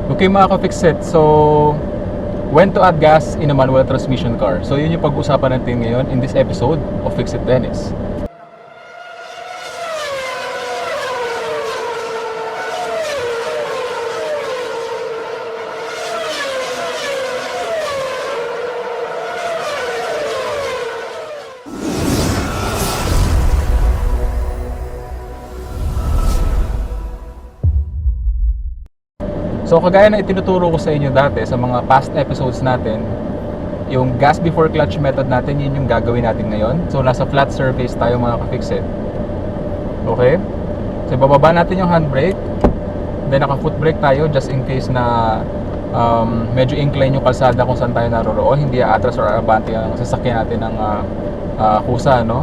Okay mga ka-fixit, so when to add gas in a manual transmission car. So yun yung pag-usapan natin ngayon in this episode of Fix It Dennis. So kagaya na itinuturo ko sa inyo dati sa mga past episodes natin, yung gas before clutch method natin, yun yung gagawin natin ngayon. So nasa flat surface tayo mga ka-fixit. Okay? So bababa natin yung handbrake, then naka foot brake tayo just in case na medyo incline yung kalsada kung saan tayo naroroon, hindi atras or abante ang sasakyan natin ng kusa, no?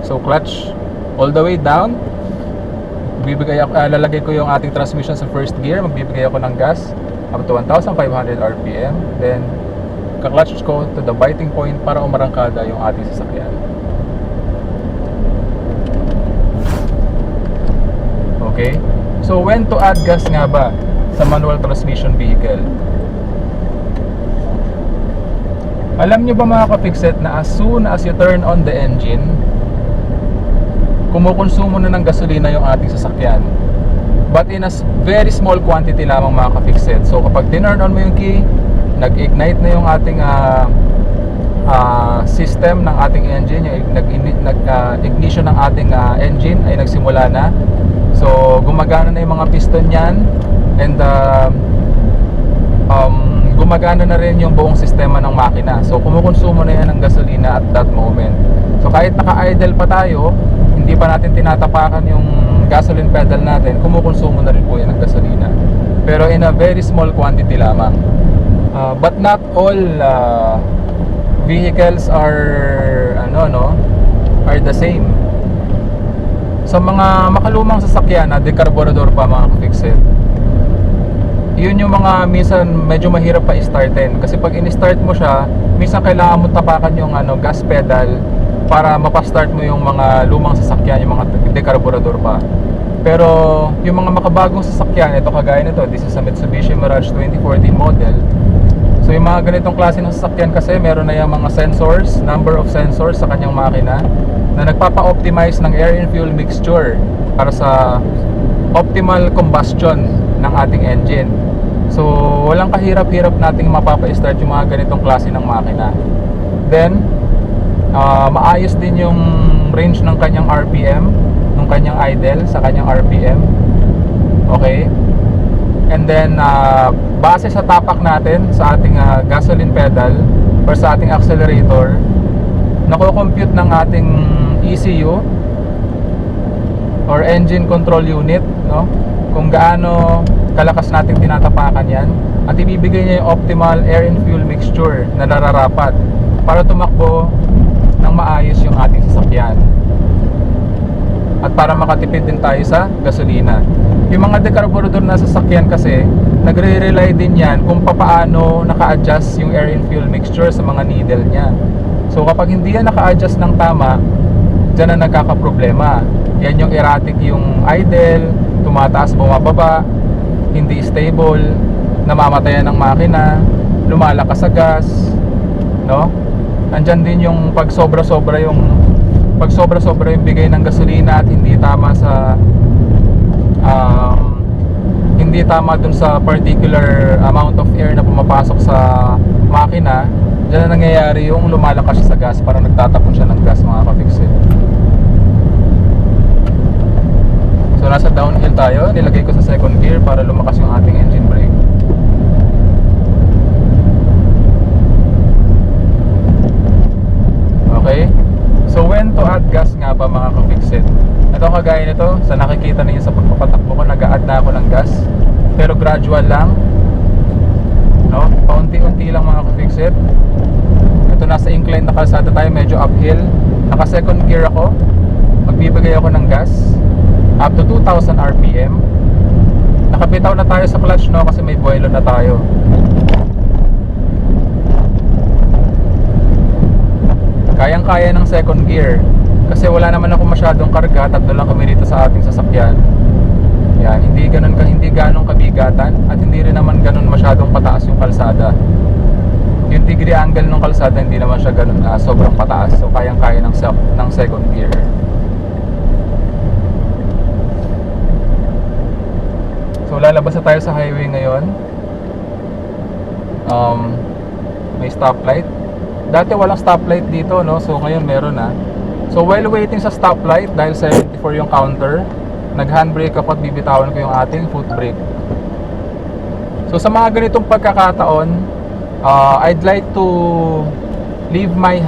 So clutch all the way down. Lalagay ko yung ating transmission sa first gear, magbibigay ako ng gas up to 1,500 RPM, then ka-clutch ko to the biting point para umarangkada yung ating sasakyan. Okay? So when to add gas nga ba sa manual transmission vehicle? Alam nyo ba mga ka-fixit na as soon as you turn on the engine, kumukonsumo na ng gasolina yung ating sasakyan, but in a very small quantity lamang mga ka-fixit. So kapag tinurn on mo yung key, nag-ignite na yung ating system ng ating engine, yung nag-ignition ng ating engine ay nagsimula na. So gumagana na yung mga piston yan, and gumagana na rin yung buong sistema ng makina. So kumukonsumo na yan ng gasolina at that moment. So kahit naka-idle pa tayo, hindi pa natin tinatapakan yung gasoline pedal natin, kumukonsumo na rin po yan ng gasolina, pero in a very small quantity lamang. But not all vehicles are are the same. Sa mga makalumang sasakyan na dekarburador pa mga ka-fixit, yun yung mga minsan medyo mahirap pa i-startin, kasi pag in-start mo siya, minsan kailangan mo tapakan yung gas pedal para mapastart mo yung mga lumang sasakyan, yung mga dekarburador pa. Pero yung mga makabagong sasakyan, ito kagaya nito, this is a Mitsubishi Mirage 2014 model. So yung mga ganitong klase ng sasakyan kasi meron na yung mga sensors, number of sensors sa kanyang makina na nagpapa-optimize ng air and fuel mixture para sa optimal combustion ng ating engine. So walang kahirap-hirap nating mapapa-start yung mga ganitong klase ng makina. Then maayos din yung range ng kanyang RPM, ng kanyang idle sa kanyang RPM. Okay? And then base sa tapak natin sa ating gasoline pedal or sa ating accelerator, nako-compute ng ating ECU or engine control unit, no? Kung gaano kalakas natin tinatapakan yan, at ibibigay niya yung optimal air and fuel mixture na nararapat para tumakbo ng maayos yung ating sasakyan, at para makatipid din tayo sa gasolina. Yung mga dekarburador na sasakyan kasi, nagre-rely din yan kung papaano naka-adjust yung air and fuel mixture sa mga needle nya. So kapag hindi yan naka-adjust ng tama, dyan na nagkakaproblema. Yan yung erratic yung idle, tumataas bumababa, hindi stable, namamatayan ng makina, lumalakas sa gas, no? Andyan din yung pag sobra-sobra yung bigay ng gasolina at hindi tama sa hindi tama dun sa particular amount of air na pumapasok sa makina. Diyan na nangyayari yung lumalakas siya sa gas, parang nagtatapon siya ng gas mga ka-fixit. So nasa downhill tayo, nilagay ko sa second gear para lumakas yung ating engine brake. Okay? So when to add gas nga ba mga ka-fixit? Ito kagaya nito, sa nakikita niyo sa pagpapatakbo ko, nag-a-add na ako ng gas, pero gradual lang, no? Paunti-unti lang mga ka-fixit. Ito nasa incline na kalsada tayo, medyo uphill. Naka second gear ako, magbibigay ako ng gas up to 2,000 RPM. Nakabitaw na tayo sa clutch, no? Kasi may buwelo na tayo. Kayang-kaya ng second gear kasi wala naman ako masyadong karga, tatlo lang kami dito sa ating sasakyan. Yan, hindi ganong kabigatan at hindi rin naman ganun masyadong pataas yung kalsada. Yung degree angle ng kalsada hindi naman siya ganun sobrang pataas. So kayang-kaya ng second gear. So lalabas na tayo sa highway ngayon. May stoplight. Dati walang stoplight dito, no? So ngayon meron na. So while waiting sa stoplight, dahil 74 yung counter, nag-handbrake ako at bibitawan ko yung ating foot brake. So sa mga ganitong pagkakataon, I'd like to leave my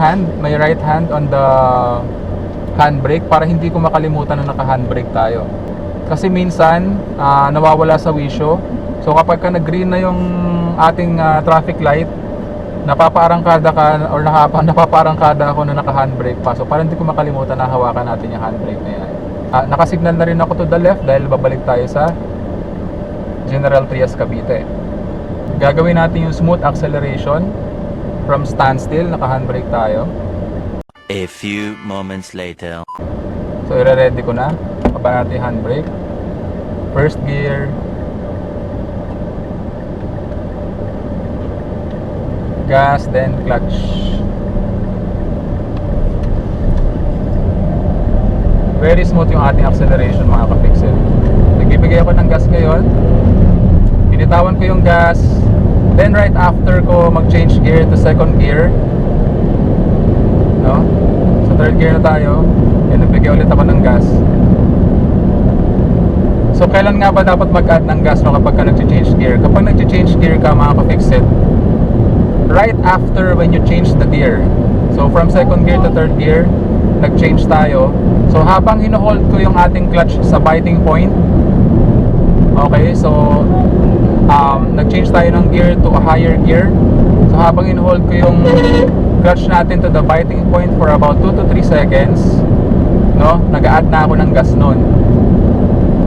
right hand on the handbrake para hindi ko makalimutan na naka-handbrake tayo. Kasi minsan, nawawala sa wisyo. So kapag ka nag-green na yung ating traffic light, napaparangkada ka or napaparangkada ako na naka-handbrake pa. So para hindi ko makalimutan na hawakan natin yung handbrake na yan. Nakasignal na rin ako to the left dahil babalik tayo sa General Trias, Cavite. Gagawin natin yung smooth acceleration from standstill, naka-handbrake tayo. A few moments later. So i-ready ko na. Baba natin yung handbrake. First gear. Gas, then clutch. Very smooth yung ating acceleration, mga ka-pixel. Nagbibigay ako ng gas ngayon. Binitawan ko yung gas. Then right after ko mag-change gear to second gear. No? So third gear na tayo. And nagbigay ulit ako ng gas. So kailan nga ba dapat mag-add ng gas no, kapag ka nag-change gear? Kapag nag-change gear ka, mga ka-pixel, right after when you change the gear. So from second gear to third gear, nag-change tayo. So habang hino-hold ko yung ating clutch sa biting point, okay, so nag-change tayo ng gear to a higher gear. So habang hino-hold ko yung clutch natin to the biting point for about 2 to 3 seconds, no, nag-add na ako ng gas nun.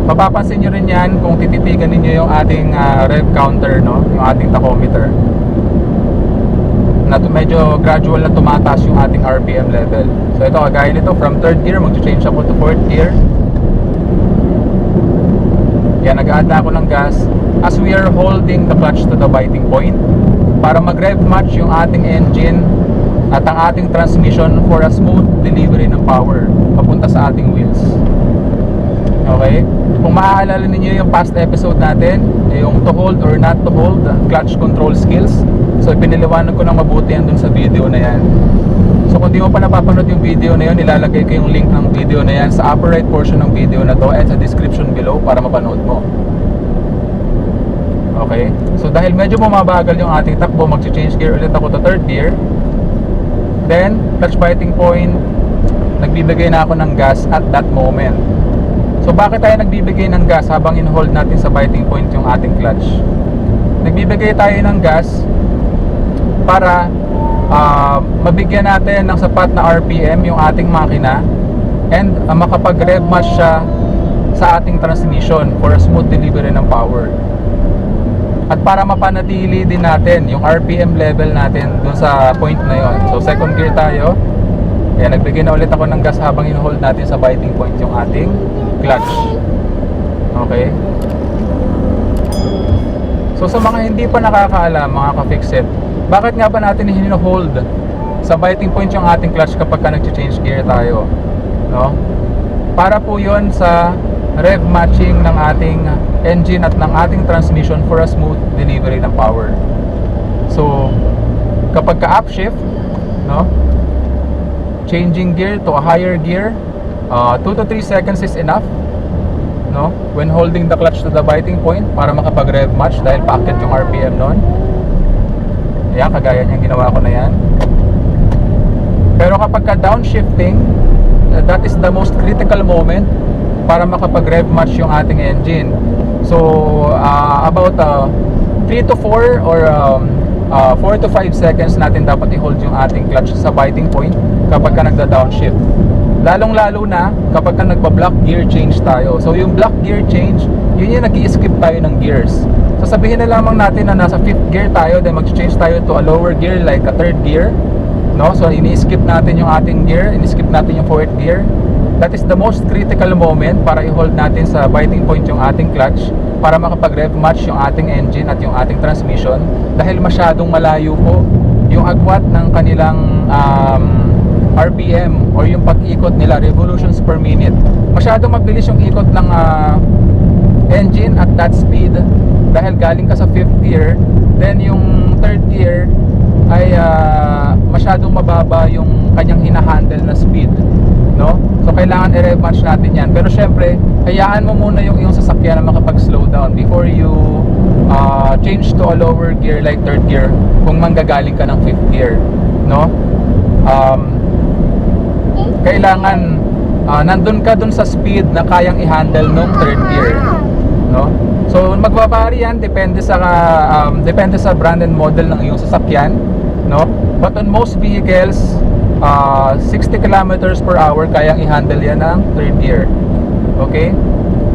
Mapapansin nyo rin yan kung tititigan ninyo yung ating rev counter, no, yung ating tachometer, na medyo gradual na tumataas yung ating RPM level. So ito, kagaya nito, from third gear, mag-change ako to fourth gear. Yan, nag-add na ako ng gas as we are holding the clutch to the biting point para mag-rev match yung ating engine at ang ating transmission for a smooth delivery ng power papunta sa ating wheels. Okay? Kung maaalala ninyo yung past episode natin, yung to hold or not to hold, clutch control skills. So piniliwanag ko ng mabuti yan dun sa video na yan. So kung di mo pa napapanood yung video na yun, nilalagay ko yung link ng video na yan sa upper right portion ng video na to and sa description below para mapanood mo. Okay? So dahil medyo bumabagal yung ating takbo, mag-change gear ulit ako to third gear. Then, clutch biting point, nagbibigay na ako ng gas at that moment. So bakit tayo nagbibigay ng gas habang in-hold natin sa biting point yung ating clutch? Nagbibigay tayo ng gas para mabigyan natin ng sapat na RPM yung ating makina and makapag-rev match siya sa ating transmission for a smooth delivery ng power. At para mapanatili din natin yung RPM level natin dun sa point na yon. So second gear tayo. Kaya nagbigay na ulit ako ng gas habang in-hold natin sa biting point yung ating clutch. Okay? So sa mga hindi pa nakakaalam, mga ka-fixit, bakit nga ba natin hino-hold sa biting point yung ating clutch kapag ka nag-change gear tayo? No? Para po yon sa rev matching ng ating engine at ng ating transmission for a smooth delivery ng power. So kapag ka upshift, no, changing gear to a higher gear, 2 to 3 seconds is enough, no, when holding the clutch to the biting point para makapag-rev match dahil paakyat yung RPM nun. Ayan, kagaya niyang ginawa ko na yan. Pero kapag ka downshifting, that is the most critical moment para makapag-rev match yung ating engine. So about 3 to 4 or 4 to 5 seconds natin dapat i-hold yung ating clutch sa biting point kapag ka nagda-downshift. Lalong-lalo na kapag ka nagba-block gear change tayo. So yung block gear change, yun yung nag-i-skip tayo ng gears. So sabihin na lamang natin na nasa 5th gear tayo, then mag-change tayo to a lower gear like a 3rd gear, no? So ini-skip natin yung ating gear, ini-skip natin yung 4th gear. That is the most critical moment para i-hold natin sa biting point yung ating clutch para makapag-rev match yung ating engine at yung ating transmission dahil masyadong malayo po yung agwat ng kanilang RPM or yung pag-ikot nila, revolutions per minute. Masyadong mabilis yung ikot ng engine at that speed dahil galing ka sa 5th gear, then yung 3rd gear ay masyadong mababa yung kanyang hinahandle na speed, no? So kailangan i-rev match natin yan. Pero syempre, hayaan mo muna yung iyong sasakyan na makapag-slow down before you change to a lower gear like 3rd gear kung manggagaling ka ng 5th gear, no? Kailangan nandun ka dun sa speed na kayang i-handle nung 3rd gear, no? So magbabari yan depende sa brand and model ng iyong sasakyan, no? But on most vehicles 60 kilometers per hour kayang i-handle yan ng 3rd gear. Okay?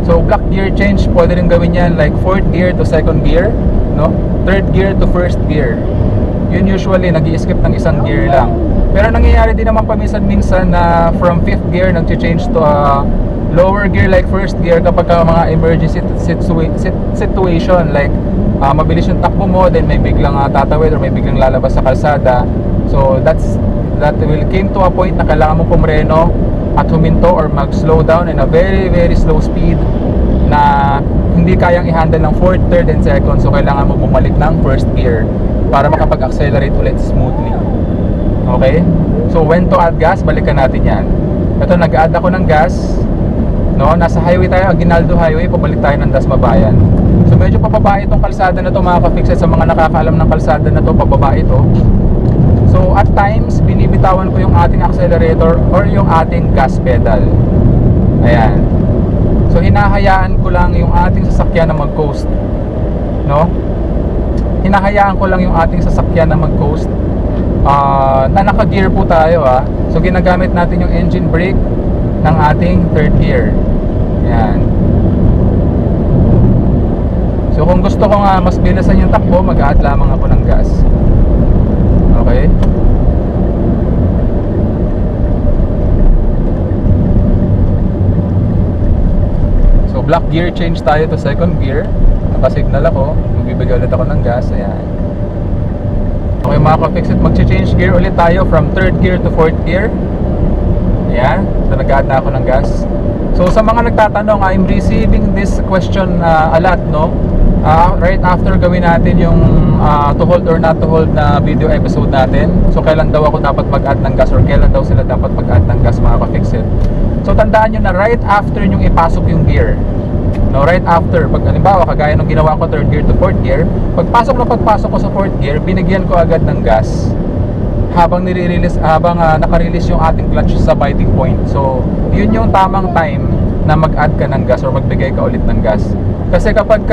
So block gear change pwede rin gawin yan like 4th gear to 2nd gear, no? 3rd gear to 1st gear. Yun usually nag-i-skip ng isang gear lang. Pero nangyayari din naman paminsan-minsan na from 5th gear nag-change to lower gear like 1st gear kapag mga emergency situation like mabilis yung takbo mo, then may biglang tatawid or may biglang lalabas sa kalsada. So that will came to a point na kailangan mo pumreno at huminto or mag-slow down in a very very slow speed na hindi kayang i-handle ng 4th, 3rd, and 2nd. So kailangan mo bumalik ng 1st gear para makapag-accelerate ulit smoothly. Okay? So when to add gas, balikan natin yan. Ito, nag-add ako ng gas, no? Nasa highway tayo, Aguinaldo Highway, pabalik tayo ng Dasmabayan. So medyo pababa itong kalsada na to, mga ka-fixed. Sa mga nakakaalam ng kalsada na to, pababa ito. So at times, binibitawan ko yung ating accelerator or yung ating gas pedal. Ayan. So hinahayaan ko lang yung ating sasakyan na mag-coast, no? Hinahayaan ko lang yung ating sasakyan na mag-coast na naka-gear po tayo So ginagamit natin yung engine brake ng ating 3rd gear. Ayan. So kung gusto ko nga mas bilisan yung takbo, mag-add lamang ako ng gas. Okay? So block gear change tayo to 2nd gear. Naka-signal ako, magbibigay ulit ako ng gas. Ayan. Okay mga ka-fixit, mag-change gear ulit tayo from 3rd gear to 4th gear. Ayan, so nag-add na ako ng gas. So sa mga nagtatanong, I'm receiving this question a lot, no? Right after gawin natin yung to hold or not to hold na video episode natin. So kailan daw ako dapat mag-add ng gas or kailan daw sila dapat mag-add ng gas, mga ka-fixit. So tandaan nyo na right after yung ipasok yung gear, no, right after, pag halimbawa kagaya nung ginawa ko 3rd gear to 4th gear, pagpasok ko sa 4th gear, binigyan ko agad ng gas habang naka-release yung ating clutch sa biting point. So yun yung tamang time na mag-add ka ng gas or magbigay ka ulit ng gas. Kasi kapag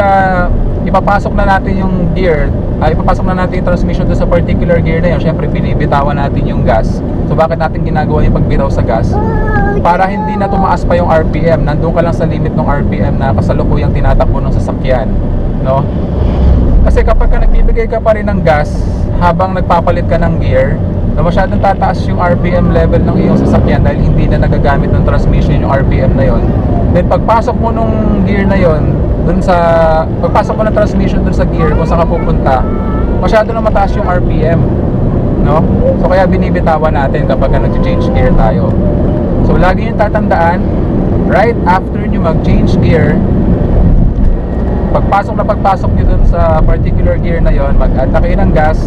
ipapasok na natin yung gear, ipapasok na natin yung transmission doon sa particular gear na yun, syempre binibitawan natin yung gas. So bakit natin ginagawa yung pagbitaw sa gas? Para hindi na tumaas pa yung RPM, nandun ka lang sa limit ng RPM na kasalukuyang tinatakbo ng sasakyan, no? Kasi kapag nagbibigay ka pa rin ng gas habang nagpapalit ka ng gear, na masyadong tataas yung RPM level ng iyong sasakyan dahil hindi na nagagamit ng transmission yung RPM na yon. Then pagpasok mo nung gear na yon, pagpasok mo ng transmission dun sa gear kung saan ka pupunta, masyado na mataas yung RPM, no? So kaya binibitawan natin kapag nag-change gear tayo. So lagi yung tatandaan, right after nyo mag-change gear, pagpasok nyo dun sa particular gear na yon, mag-add na kayo ng gas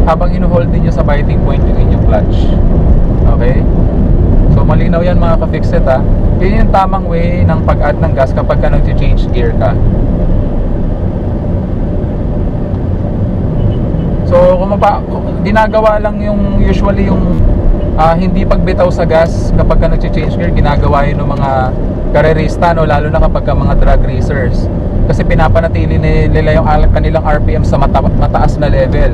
habang inuhold din nyo sa biting point yung inyong clutch. Okay? So malinaw yan mga ka-fixit Yun yung tamang way ng pag-add ng gas kapag ka nag-change gear ka. So ginagawa lang yung usually yung hindi pagbitaw sa gas kapag ka nag-change gear, ginagawa yun ng mga karerista, no? Lalo na kapag ka mga drag racers, kasi pinapanatili nila yung kanilang RPM sa mataas na level,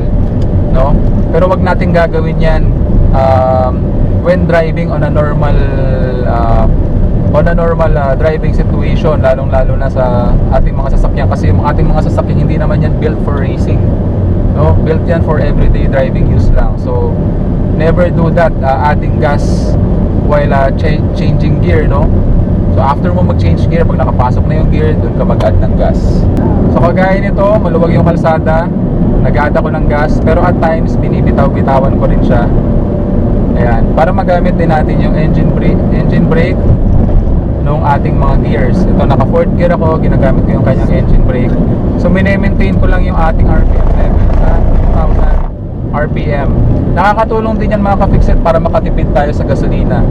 no? Pero wag nating gagawin yan when driving on a normal driving situation, lalong-lalo na sa ating mga sasakyan, kasi yung ating mga sasakyan hindi naman yan built for racing, no? Built yan for everyday driving use lang. So never do that, adding gas while changing gear, no? So after mo mag-change gear, pag nakapasok na yung gear, doon ka mag-add ng gas. So kagaya nito, maluwag yung kalsada, nag-add ako ng gas, pero at times binibitaw-bitawan ko rin siya. Ayan, para magamit din natin yung engine brake nung ating mga gears. Ito, naka 4th gear ako, ginagamit ko yung kanyang engine brake. So mini-maintain ko lang yung ating RPM level sa 2,000 RPM. Nakakatulong din yan mga ka-fixit para makatipid tayo sa gasolina.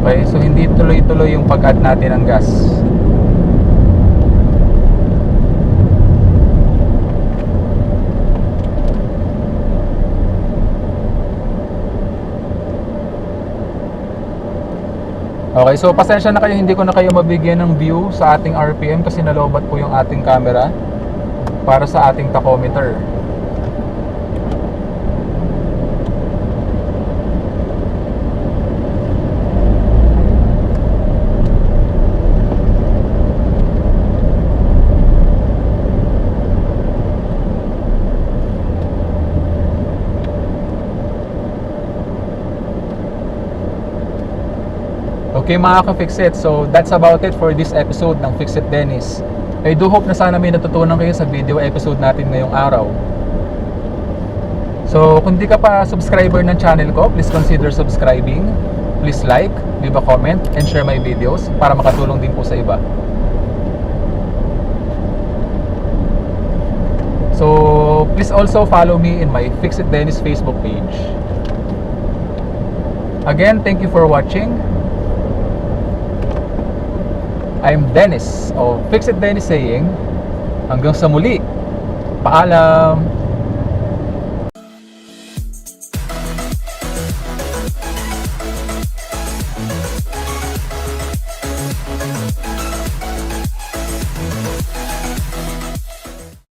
Okay, so hindi tuloy-tuloy yung pag-add natin ng gas. Okay, so pasensya na kayo, hindi ko na kayo mabigyan ng view sa ating RPM kasi nalobat po yung ating camera para sa ating tachometer. Okay mga ka-Fixit, so that's about it for this episode ng Fixit Dennis. I do hope na sana may natutunan kayo sa video episode natin ngayong araw. So kung di ka pa subscriber ng channel ko, please consider subscribing. Please like, leave a comment, and share my videos para makatulong din po sa iba. So please also follow me in my Fixit Dennis Facebook page. Again, thank you for watching. I'm Dennis of Fixit Dennis saying, hanggang sa muli, paalam!